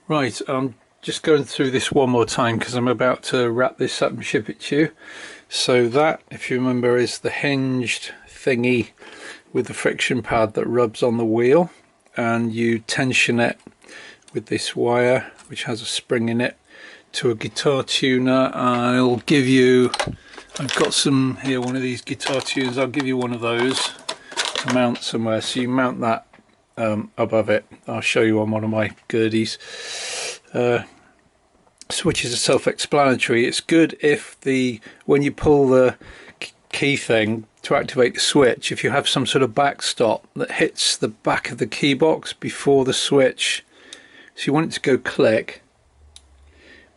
Right, I'm just going through this one more time because I'm about to wrap this up and ship it to you. So that, if you remember, is the hinged thingy with the friction pad that rubs on the wheel, and you tension it with this wire which has a spring in it to a guitar tuner. I've got some here, one of these guitar tuners. I'll give you one of those to mount somewhere, so you mount that above it. I'll show you on one of my Gerdies. Switches are self-explanatory. It's good if when you pull the key thing to activate the switch, if you have some sort of backstop that hits the back of the key box before the switch, so you want it to go click,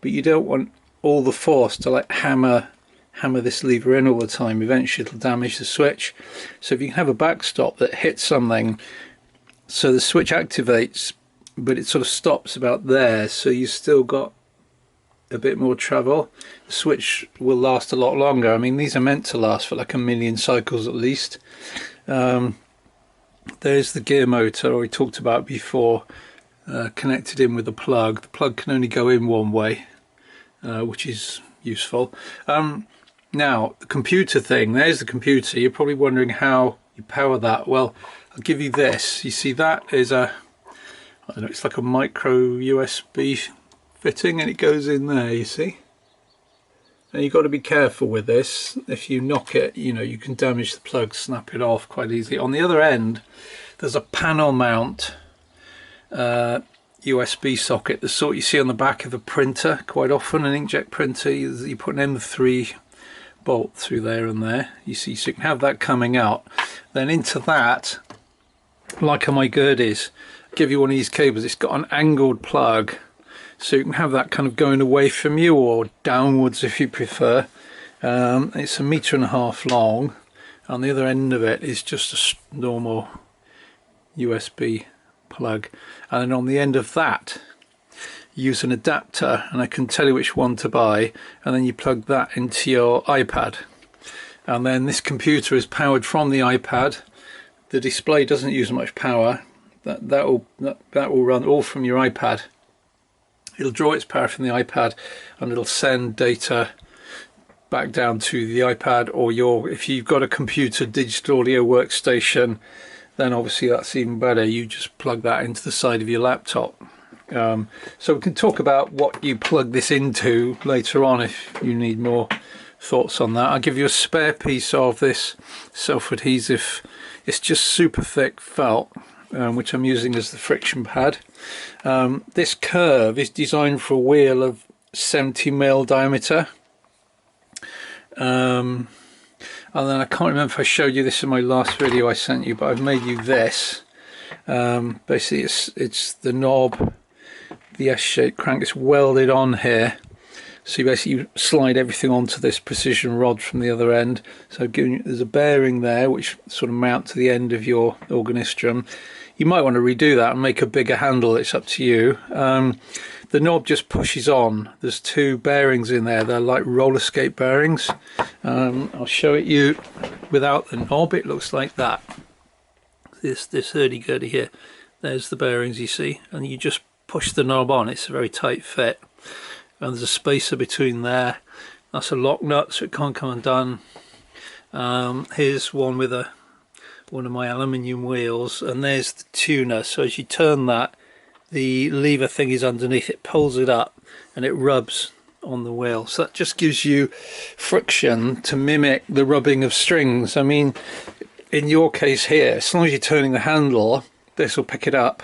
but you don't want all the force to like hammer this lever in all the time. Eventually it'll damage the switch. So if you can have a backstop that hits something, so the switch activates but it sort of stops about there, so you still got a bit more travel, the switch will last a lot longer. I mean, these are meant to last for like 1,000,000 cycles at least. There's the gear motor we talked about before, connected in with the plug. The plug can only go in one way, which is useful. Now the computer thing, there's the computer. You're probably wondering how you power that. Well, I'll give you this. You see, that is I don't know, it's like a micro USB fitting, and it goes in there, you see. And you've got to be careful with this. If you knock it, you can damage the plug, snap it off quite easily. On the other end, there's a panel mount USB socket, the sort you see on the back of a printer quite often, an inkjet printer. You put an M3 bolt through there and there, you see, so you can have that coming out. Then into that, like on my Gerdies, I'll give you one of these cables. It's got an angled plug, so you can have that kind of going away from you or downwards if you prefer. It's 1.5 meters long. On the other end of it is just a normal USB plug, and then on the end of that use an adapter, and I can tell you which one to buy, and then you plug that into your iPad, and then this computer is powered from the iPad. The display doesn't use much power. That will run all from your iPad. It'll draw its power from the iPad, and it'll send data back down to the iPad, or if you've got a computer digital audio workstation, then obviously that's even better. You just plug that into the side of your laptop. So we can talk about what you plug this into later on if you need more thoughts on that. I'll give you a spare piece of this self-adhesive. It's just super thick felt, which I'm using as the friction pad. This curve is designed for a wheel of 70mm diameter. And then I can't remember if I showed you this in my last video I sent you, but I've made you this. Basically it's the knob, the S-shaped crank. It's welded on here, so you slide everything onto this precision rod from the other end. So there's a bearing there which sort of mount to the end of your Organistrum. You might want to redo that and make a bigger handle. It's up to you. The knob just pushes on. There's 2 bearings in there. They're like roller skate bearings. I'll show it you without the knob. It looks like that. This hurdy-gurdy here. There's the bearings, you see, and you just push the knob on. It's a very tight fit, and there's a spacer between there. That's a lock nut, so it can't come undone. Here's one with one of my aluminium wheels, and there's the tuner. So as you turn that, the lever thing is underneath. It pulls it up and it rubs on the wheel, so that just gives you friction to mimic the rubbing of strings. I mean, in your case here, as long as you're turning the handle, this will pick it up,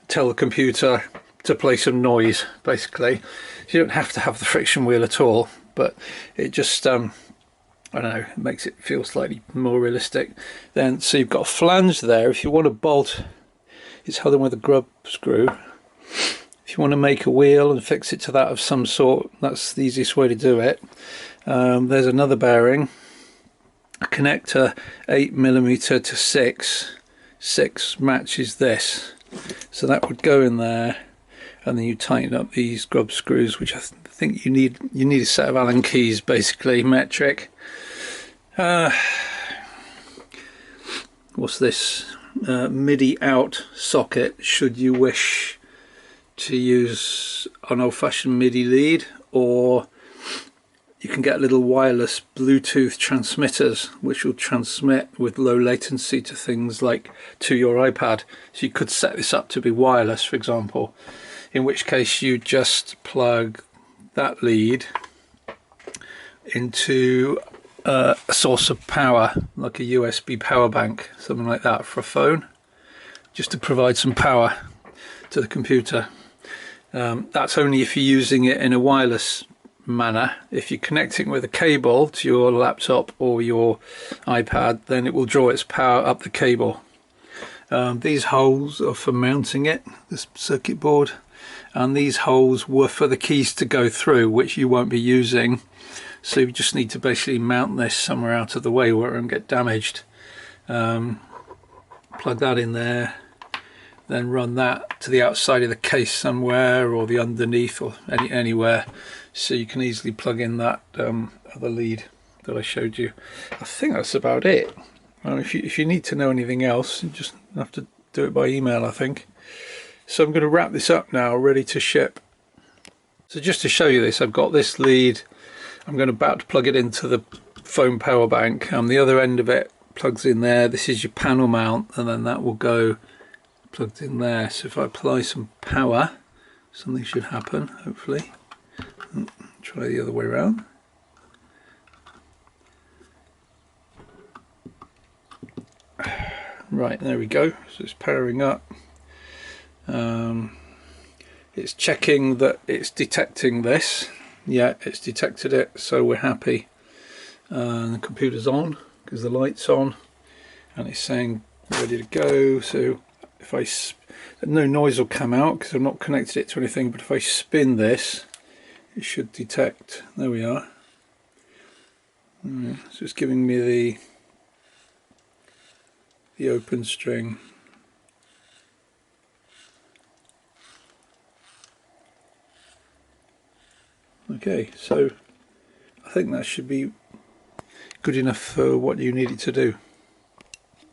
tell the computer to play some noise, basically. So you don't have to have the friction wheel at all, but it just I don't know, it makes it feel slightly more realistic. Then, so you've got a flange there. If you want to bolt, it's held in with a grub screw. If you want to make a wheel and fix it to that of some sort, that's the easiest way to do it. There's another bearing, a connector, 8mm to 6 matches this, so that would go in there, and then you tighten up these grub screws, which I think you need a set of Allen keys, basically metric. What's this? MIDI out socket, should you wish to use an old-fashioned MIDI lead, or you can get little wireless Bluetooth transmitters which will transmit with low latency to things like to your iPad. So you could set this up to be wireless, for example, in which case you just plug that lead into a source of power, like a USB power bank, something like that, for a phone, just to provide some power to the computer. That's only if you're using it in a wireless manner. If you're connecting with a cable to your laptop or your iPad, then it will draw its power up the cable. These holes are for mounting it, this circuit board, and these holes were for the keys to go through, which you won't be using. So you just need to basically mount this somewhere out of the way where it won't get damaged. Plug that in there, then run that to the outside of the case somewhere, or the underneath, or anywhere, so you can easily plug in that other lead that I showed you. I think that's about it. If you need to know anything else, you just have to do it by email, I think. So I'm going to wrap this up now, ready to ship. So just to show you this, I've got this lead. I'm about to plug it into the phone power bank. The other end of it plugs in there. This is your panel mount, and then that will go plugged in there. So if I apply some power, something should happen, hopefully. Try the other way around. Right, there we go. So it's powering up. It's checking that it's detecting this. Yeah, it's detected it, so we're happy. The computer's on because the light's on, and it's saying ready to go. So if no noise will come out because I've not connected it to anything, but if I spin this, it should detect. There we are. So it's giving me the open string. Okay, so I think that should be good enough for what you need it to do.